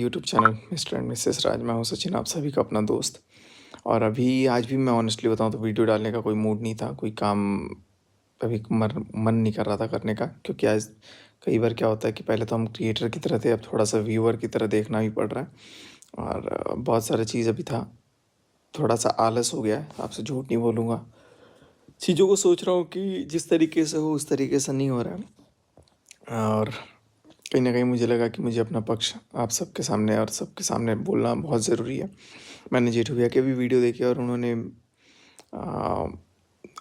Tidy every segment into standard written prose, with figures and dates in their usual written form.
YouTube channel Mr and Mrs Raj. मैं हूं सचिन, आप सभी का अपना दोस्त। और आज भी मैं ऑनेस्टली बताऊं तो वीडियो डालने का कोई मूड नहीं था, कोई काम अभी मन नहीं कर रहा था करने का, क्योंकि आज कई बार क्या होता है कि पहले तो हम क्रिएटर की तरह थे, अब थोड़ा सा व्यूअर की तरह देखना भी पड़ रहा है। और बहुत सारी चीज़ अभी था, थोड़ा सा आलस हो गया है, आपसे झूठ नहीं बोलूँगा। चीज़ों को सोच रहा हूँ कि जिस तरीके से हो उस तरीके से नहीं हो रहा है। और कहीं न कहीं मुझे लगा कि मुझे अपना पक्ष आप सबके सामने और सबके सामने बोलना बहुत ज़रूरी है। मैंने जेठू भैया के भी वीडियो देखे और उन्होंने अ,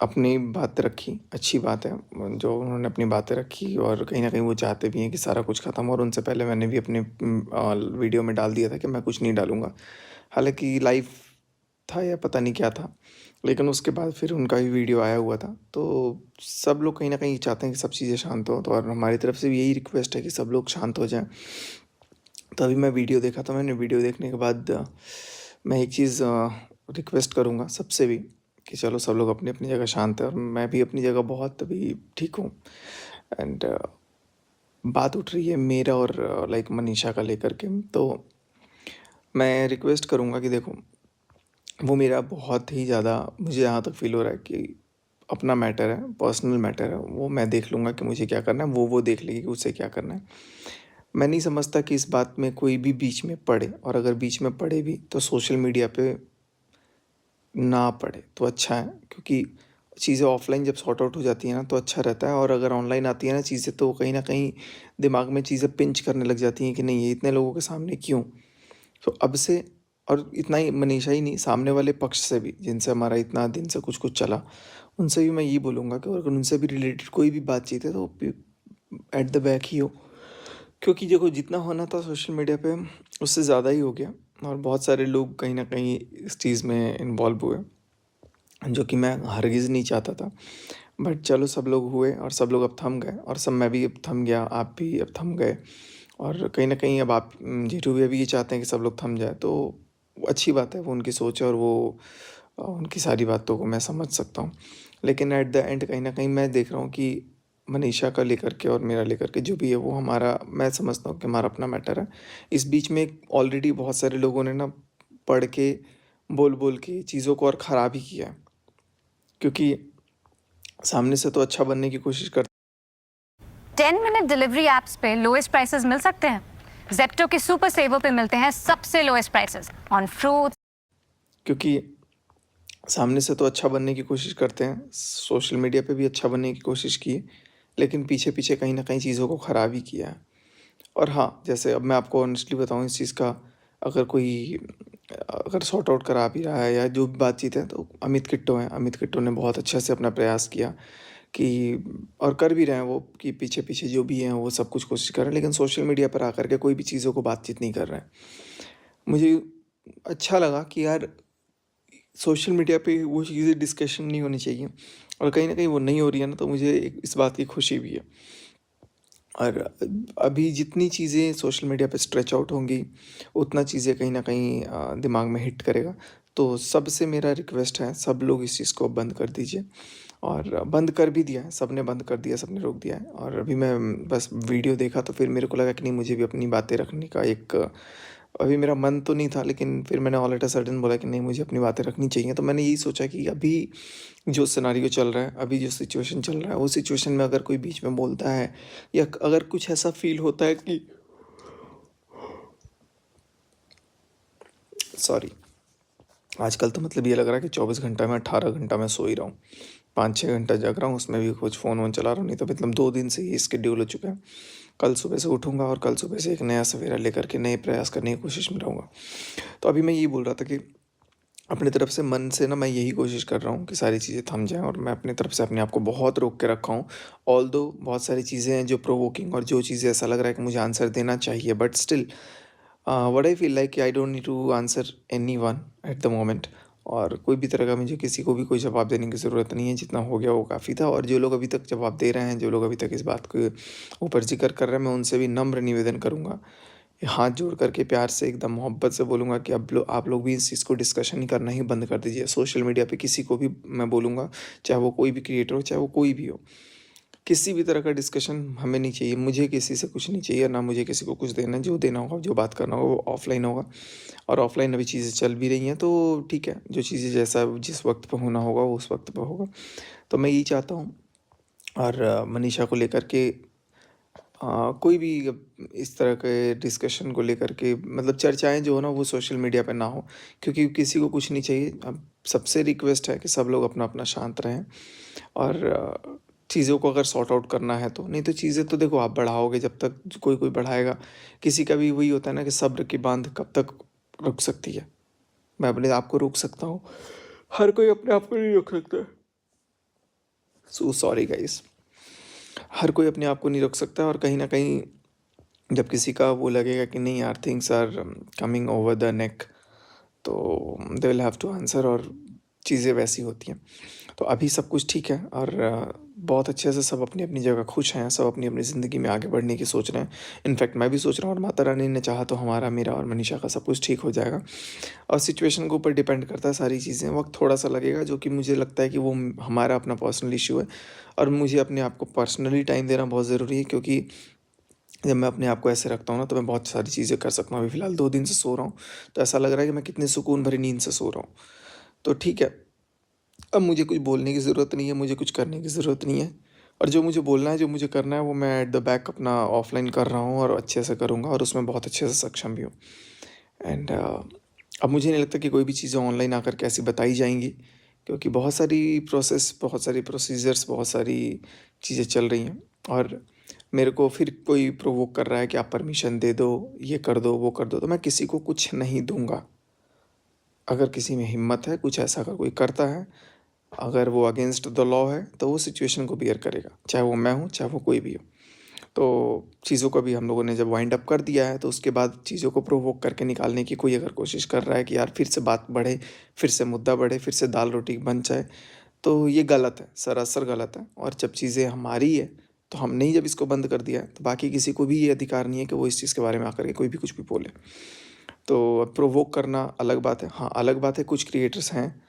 अपनी बात रखी, अच्छी बात है जो उन्होंने अपनी बातें रखी, और कहीं न कहीं वो चाहते भी हैं कि सारा कुछ ख़त्म हो। और उनसे पहले मैंने भी अपने वीडियो में डाल दिया था कि मैं कुछ नहीं डालूँगा। हालाँकि लाइव था या पता नहीं क्या था, लेकिन उसके बाद फिर उनका भी वीडियो आया हुआ था। तो सब लोग कहीं न कहीं चाहते हैं कि सब चीज़ें शांत हों, तो और हमारी तरफ से भी यही रिक्वेस्ट है कि सब लोग शांत हो जाएँ। तो अभी मैं वीडियो देखा, तो मैंने वीडियो देखने के बाद मैं एक चीज़ रिक्वेस्ट करूँगा सबसे भी कि चलो सब लोग अपनी-अपनी जगह शांत है और मैं भी अपनी जगह बहुत अभी ठीक हूँ। एंड बात उठ रही है मेरा और लाइक मनीषा का लेकर के। तो मैं रिक्वेस्ट करूँगा कि देखो, वो मेरा बहुत ही ज़्यादा, मुझे यहाँ तक फ़ील हो रहा है कि अपना मैटर है, पर्सनल मैटर है, वो मैं देख लूँगा कि मुझे क्या करना है, वो देख लेगी कि उसे क्या करना है। मैं नहीं समझता कि इस बात में कोई भी बीच में पड़े, और अगर बीच में पड़े भी तो सोशल मीडिया पे ना पड़े तो अच्छा है, क्योंकि चीज़ें ऑफ़लाइन जब सॉर्ट आउट हो जाती हैं ना तो अच्छा रहता है, और अगर ऑनलाइन आती है ना चीज़ें तो कहीं न कहीं दिमाग में चीज़ें पिंच करने लग जाती हैं कि नहीं, ये इतने लोगों के सामने क्यों? तो अब से, और इतना ही मनीषा ही नहीं, सामने वाले पक्ष से भी जिनसे हमारा इतना दिन से कुछ-कुछ चला, उनसे भी मैं यही बोलूँगा कि अगर उनसे भी रिलेटेड कोई भी बातचीत है तो एट द बैक ही हो। क्योंकि देखो, जितना होना था सोशल मीडिया पे उससे ज़्यादा ही हो गया, और बहुत सारे लोग कहीं न कहीं इस चीज़ में इन्वॉल्व हुए, जो कि मैं हरगिज़ नहीं चाहता था। बट चलो, सब लोग हुए और सब लोग अब थम गए, और सब मैं भी अब थम गया, आप भी अब थम गए। और कहीं न कहीं अब आप जेठू भैया भी ये चाहते हैं कि सब लोग थम जाएँ, तो वो अच्छी बात है, वो उनकी सोच है, और वो उनकी सारी बातों को मैं समझ सकता हूँ। लेकिन एट द एंड कहीं न कहीं मैं देख रहा हूँ कि मनीषा का लेकर के और मेरा लेकर के जो भी है वो हमारा, मैं समझता हूँ कि हमारा अपना मैटर है। इस बीच में ऑलरेडी बहुत सारे लोगों ने ना पढ़ के, बोल-बोल के चीज़ों को और ख़राब ही किया है। क्योंकि सामने से तो अच्छा बनने की कोशिश कर 10 मिनट डिलीवरी एप्स पे लोएस्ट प्राइसेस मिल सकते हैं। जेप्टो के सुपर सेवर पे मिलते हैं सबसे लोएस्ट प्राइसेस ऑन फ्रूट्स। क्योंकि सामने से तो अच्छा बनने की कोशिश करते हैं, सोशल मीडिया पे भी अच्छा बनने की कोशिश की है, लेकिन पीछे-पीछे कहीं न कहीं चीज़ों को ख़राब ही किया है। और हाँ, जैसे अब मैं आपको ऑनेस्टली बताऊँ इस चीज़ का, अगर कोई अगर सॉर्ट आउट करा भी रहा है या जो भी बातचीत है, तो अमित किट्टो हैं। अमित किट्टो ने बहुत अच्छे से अपना प्रयास किया कि, और कर भी रहे हैं वो, कि पीछे-पीछे जो भी हैं वो सब कुछ कोशिश कर रहे हैं, लेकिन सोशल मीडिया पर आकर के कोई भी चीज़ों को बातचीत नहीं कर रहे हैं। मुझे अच्छा लगा कि यार, सोशल मीडिया पे वो चीज़ें डिस्कशन नहीं होनी चाहिए, और कहीं न कहीं वो नहीं हो रही है ना, तो मुझे इस बात की खुशी भी है। और अभी जितनी चीज़ें सोशल मीडिया पे स्ट्रेच आउट होंगी, उतना चीज़ें कहीं न कहीं दिमाग में हिट करेगा। तो सबसे मेरा रिक्वेस्ट है, सब लोग इस चीज़ को बंद कर दीजिए, और बंद कर भी दिया है, सबने बंद कर दिया, सबने रोक दिया है। और अभी मैं बस वीडियो देखा तो फिर मेरे को लगा कि नहीं, मुझे भी अपनी बातें रखने का एक, अभी मेरा मन तो नहीं था, लेकिन फिर मैंने ऑल एट अ सडन बोला कि नहीं, मुझे अपनी बातें रखनी चाहिए। तो मैंने यही सोचा कि अभी जो सिनेरियो चल रहा है, अभी जो सिचुएशन चल रहा है, उस सिचुएशन में अगर कोई बीच में बोलता है, या अगर कुछ ऐसा फ़ील होता है कि, सॉरी, आजकल तो मतलब ये लग रहा है कि 24 घंटा में 18 घंटा मैं सो ही रहा हूँ। 5-6 घंटा जग रहा हूँ, उसमें भी कुछ फ़ोन-वोन चला रहा हूँ, नहीं तो मतलब 2 दिन से ये शेड्यूल हो चुका है। कल सुबह से उठूँगा और कल सुबह से एक नया सवेरा लेकर के नए प्रयास करने की कोशिश में रहूँगा। तो अभी मैं यही बोल रहा था कि अपनी तरफ से, मन से ना, मैं यही कोशिश कर रहा हूँ कि सारी चीज़ें थम जाएँ, और मैं अपनी तरफ से अपने आप को बहुत रोक के रखा हूँ। ऑल्दो बहुत सारी चीज़ें हैं जो प्रोवोकिंग, और जो चीज़ें ऐसा लग रहा है कि मुझे आंसर देना चाहिए, but still what I feel like I don't need to answer anyone at the moment. और कोई भी तरह का मुझे किसी को भी कोई जवाब देने की ज़रूरत नहीं है, जितना हो गया वो काफ़ी था। और जो लोग अभी तक जवाब दे रहे हैं, जो लोग अभी तक इस बात के ऊपर ज़िक्र कर रहे हैं, मैं उनसे भी नम्र निवेदन करूँगा, हाथ जोड़ करके प्यार से एकदम मोहब्बत से बोलूँगा कि अब आप लोग भी इस चीज़ को डिस्कशन ही करना ही बंद कर दीजिए। सोशल मीडिया पे किसी को भी मैं बोलूँगा, चाहे वो कोई भी क्रिएटर हो, चाहे वो कोई भी हो, किसी भी तरह का डिस्कशन हमें नहीं चाहिए, मुझे किसी से कुछ नहीं चाहिए, ना मुझे किसी को कुछ देना है। जो देना होगा, जो बात करना होगा वो ऑफ़लाइन होगा और ऑफ़लाइन अभी चीज़ें चल भी रही हैं तो ठीक है, जो चीज़ें जैसा जिस वक़्त पे होना होगा वो उस वक़्त पे होगा। तो मैं यही चाहता हूँ और मनीषा को लेकर के कोई भी अब इस तरह के डिस्कशन को लेकर के मतलब चर्चाएँ जो हो ना वो सोशल मीडिया पे ना हो, क्योंकि किसी को कुछ नहीं चाहिए। अब सबसे रिक्वेस्ट है कि सब लोग अपना-अपना शांत रहें और चीज़ों को अगर सॉर्ट आउट करना है तो, नहीं तो चीज़ें तो देखो आप बढ़ाओगे जब तक कोई बढ़ाएगा। किसी का भी वही होता है ना कि सब्र की बाँध कब तक रुक सकती है। मैं अपने आप को रोक सकता हूँ, हर कोई अपने आप को नहीं रोक सकता। So sorry guys. हर कोई अपने आप को नहीं रोक सकता और कहीं न कहीं जब किसी का वो लगेगा कि नहीं यार things are coming over the neck, तो they will have to answer और चीज़ें वैसी होती हैं। तो अभी सब कुछ ठीक है और बहुत अच्छे से सब अपनी अपनी जगह खुश हैं, सब अपनी अपनी ज़िंदगी में आगे बढ़ने की सोच रहे हैं। इनफैक्ट मैं भी सोच रहा हूँ और माता रानी ने चाहा तो हमारा, मेरा और मनीषा का सब कुछ ठीक हो जाएगा। और सिचुएशन के ऊपर डिपेंड करता है सारी चीज़ें, वक्त थोड़ा सा लगेगा जो कि मुझे लगता है कि वो हमारा अपना पर्सनल इशू है और मुझे अपने आप को पर्सनली टाइम देना बहुत ज़रूरी है, क्योंकि जब मैं अपने आप को ऐसे रखता हूँ ना तो मैं बहुत सारी चीज़ें कर सकता हूँ। अभी फ़िलहाल 2 दिन से सो रहा हूँ, तो ऐसा लग रहा है कि मैं कितनी सुकून भरी नींद से सो रहा हूँ। तो ठीक है, अब मुझे कुछ बोलने की ज़रूरत नहीं है, मुझे कुछ करने की ज़रूरत नहीं है और जो मुझे बोलना है, जो मुझे करना है वो मैं एट द बैक अपना ऑफ़लाइन कर रहा हूँ और अच्छे से करूँगा और उसमें बहुत अच्छे से सक्षम भी हूँ। एंड अब मुझे नहीं लगता कि कोई भी चीज़ें ऑनलाइन आकर के ऐसी बताई जाएँगी, क्योंकि बहुत सारी प्रोसेस, बहुत सारी प्रोसीजर्स, बहुत सारी चीज़ें चल रही हैं और मेरे को फिर कोई प्रोवोक कर रहा है कि आप परमिशन दे दो, ये कर दो, वो कर दो, तो मैं किसी को कुछ नहीं दूँगा। अगर किसी में हिम्मत है, कुछ ऐसा अगर कोई करता है, अगर वो अगेंस्ट द लॉ है, तो वो सिचुएशन को बियर करेगा, चाहे वो मैं हूँ, चाहे वो कोई भी हो। तो चीज़ों को भी हम लोगों ने जब वाइंड अप कर दिया है, तो उसके बाद चीज़ों को प्रोवोक करके निकालने की कोई अगर कोशिश कर रहा है कि यार फिर से बात बढ़े, फिर से मुद्दा बढ़े, फिर से दाल-रोटी बन जाए, तो ये गलत है, सरासर गलत है। और जब चीज़ें हमारी है, तो हमने ही जब इसको बंद कर दिया है, तो बाकी किसी को भी ये अधिकार नहीं है कि वो इस चीज़ के बारे में आकर के कोई भी कुछ भी बोले। तो प्रोवोक करना अलग बात है। हाँ, अलग बात है कुछ क्रिएटर्स हैं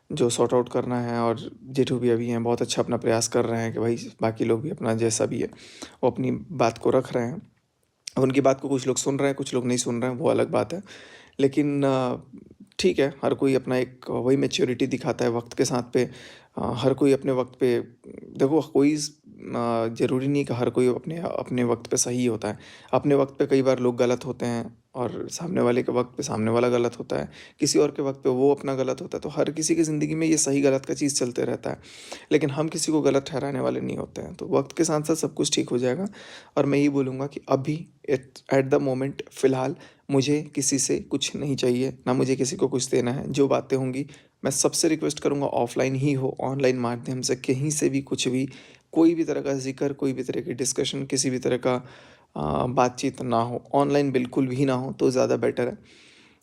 जो सॉर्ट आउट करना है और जेठू भैया भी हैं, बहुत अच्छा अपना प्रयास कर रहे हैं कि भाई बाकी लोग भी अपना जैसा भी है, वो अपनी बात को रख रहे हैं। अब उनकी बात को कुछ लोग सुन रहे हैं, कुछ लोग नहीं सुन रहे हैं, वो अलग बात है। लेकिन ठीक है, हर कोई अपना एक वही मैच्योरिटी दिखाता है वक़्त के साथ पे। हर कोई अपने वक़्त पे देखो कोई ज़रूरी नहीं है कि हर कोई अपने अपने वक़्त पे सही होता है। अपने वक़्त पे कई बार लोग गलत होते हैं और सामने वाले के वक़्त पे सामने वाला गलत होता है। किसी और के वक़्त पे वो अपना गलत होता है, तो हर किसी की ज़िंदगी में ये सही-गलत का चीज़ चलते रहता है। लेकिन हम किसी को गलत ठहराने वाले नहीं होते हैं, तो वक़्त के साथ-साथ सब कुछ ठीक हो जाएगा और मैं यही बोलूँगा कि अभी एट एट द मोमेंट फ़िलहाल मुझे किसी से कुछ नहीं चाहिए, ना मुझे किसी को कुछ देना है। जो बातें होंगी मैं सबसे रिक्वेस्ट करूँगा ऑफ़लाइन ही हो, ऑनलाइन माध्यम से कहीं से भी कुछ भी, कोई भी तरह का ज़िक्र, कोई भी तरह की डिस्कशन, किसी भी तरह का बातचीत ना हो। ऑनलाइन बिल्कुल भी ना हो तो ज़्यादा बेटर है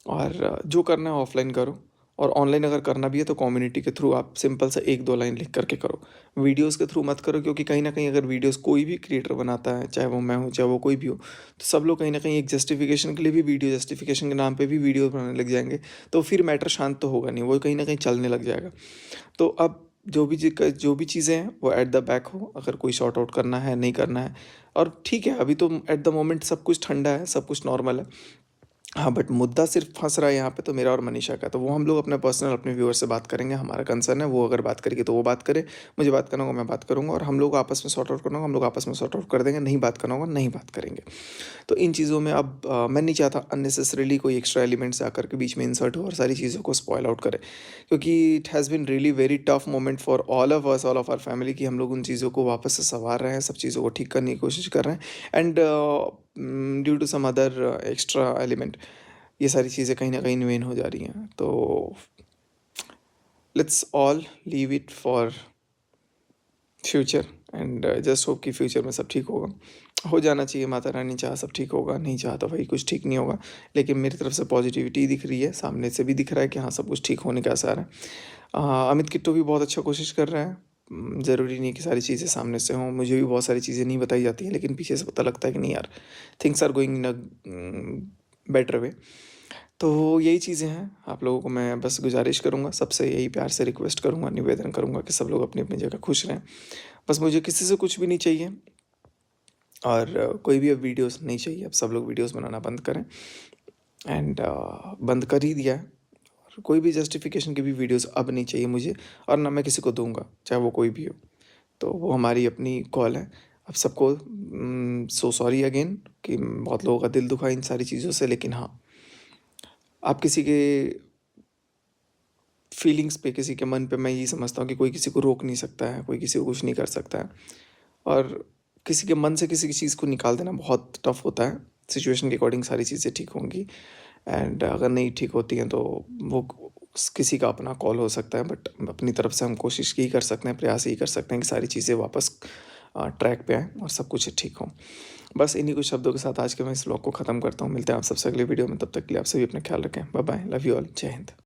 और जो करना है ऑफ़लाइन करो और ऑनलाइन अगर करना भी है तो कम्युनिटी के थ्रू आप सिंपल सा 1-2 लाइन लिख कर के करो। वीडियोज़ के थ्रू मत करो, क्योंकि कहीं न कहीं अगर वीडियोज़ कोई भी क्रिएटर बनाता है, चाहे वो मैं हूँ, चाहे वो कोई भी हो, तो सब लोग कहीं न कहीं एक जस्टिफ़िकेशन के लिए भी वीडियो, जस्टिफ़िकेशन के नाम पे भी वीडियो बनाने लग जाएँगे, तो फिर मैटर शांत तो होगा नहीं, वो कहीं न कहीं चलने लग जाएगा। तो अब जो भी चीज़ें हैं वो एट द बैक हो, अगर कोई सॉर्ट आउट करना है, नहीं करना है और ठीक है, अभी तो एट द मोमेंट सब कुछ ठंडा है, सब कुछ नॉर्मल है। हाँ, बट मुद्दा सिर्फ़ फँस रहा है यहाँ पे तो मेरा और मनीषा का, तो वो हम लोग अपना पर्सनल अपने व्यूअर से बात करेंगे, हमारा कंसर्न है, वो अगर बात करेगी तो वो बात करे, मुझे बात करना होगा मैं बात करूँगा और हम लोग को आपस में सॉर्ट आउट करना होगा, हम लोग आपस में सॉर्ट आउट कर देंगे, नहीं बात करना होगा, नहीं बात करेंगे। तो इन चीज़ों में अब मैं नहीं चाहता अननेसेसरीली कोई एक्स्ट्रा एलिमेंट्स आकर के बीच में इंसर्ट हो और सारी चीज़ों को स्पॉइल आउट करे, क्योंकि it has been really very tough moment for all of us, all of our family, कि हम लोग उन चीज़ों को वापस से सँवार रहे हैं, सब चीज़ों को ठीक करने की कोशिश कर रहे हैं and due to some other extra element ये सारी चीज़ें कहीं न कहीं इनवेन हो जा रही हैं। तो let's all leave it for future and just hope कि फ्यूचर में सब ठीक होगा। हो जाना चाहिए, माता रानी चाहा सब ठीक होगा, नहीं चाहा तो भाई कुछ ठीक नहीं होगा। लेकिन मेरी तरफ से पॉजिटिविटी दिख रही है, सामने से भी दिख रहा है कि हाँ, सब कुछ ठीक होने के आसार हैं। अमित किट्टू भी बहुत अच्छा कोशिश कर रहे हैं। ज़रूरी नहीं कि सारी चीज़ें सामने से हों, मुझे भी बहुत सारी चीज़ें नहीं बताई जाती हैं, लेकिन पीछे से पता लगता है कि नहीं यार, things are going in a better way. तो यही चीज़ें हैं, आप लोगों को मैं बस गुज़ारिश करूँगा, सबसे यही प्यार से रिक्वेस्ट करूँगा, निवेदन करूँगा कि सब लोग अपनी-अपनी जगह खुश रहें बस मुझे किसी से कुछ भी नहीं चाहिए और कोई भी अब वीडियोस नहीं चाहिए। अब सब लोग वीडियोस बनाना बंद करें एंड बंद कर ही दिया है। और कोई भी जस्टिफिकेशन की भी वीडियोस अब नहीं चाहिए मुझे और ना मैं किसी को दूंगा, चाहे वो कोई भी हो। तो वो हमारी अपनी कॉल है। अब सबको सो सॉरी अगेन कि बहुत लोगों का दिल दुखा इन सारी चीज़ों से, लेकिन हाँ, आप किसी के फीलिंग्स पे, किसी के मन पे, मैं यही समझता हूँ कि कोई किसी को रोक नहीं सकता है, कोई किसी को कुछ नहीं कर सकता है। और किसी के मन से किसी की चीज़ को निकाल देना बहुत टफ होता है। सिचुएशन के अकॉर्डिंग सारी चीज़ें ठीक होंगी एंड अगर नहीं ठीक होती हैं तो वो किसी का अपना कॉल हो सकता है, बट अपनी तरफ से हम कोशिश यही कर सकते हैं, प्रयास यही कर सकते हैं कि सारी चीज़ें वापस ट्रैक पे आएँ और सब कुछ ठीक हो। बस इन्हीं कुछ शब्दों के साथ आज के मैं इस व्लॉग को ख़त्म करता हूँ। मिलते हैं आप सबसे अगले वीडियो में, तब तक के लिए आप सभी अपना ख्याल रखें। Bye bye, love you all, जय हिंद।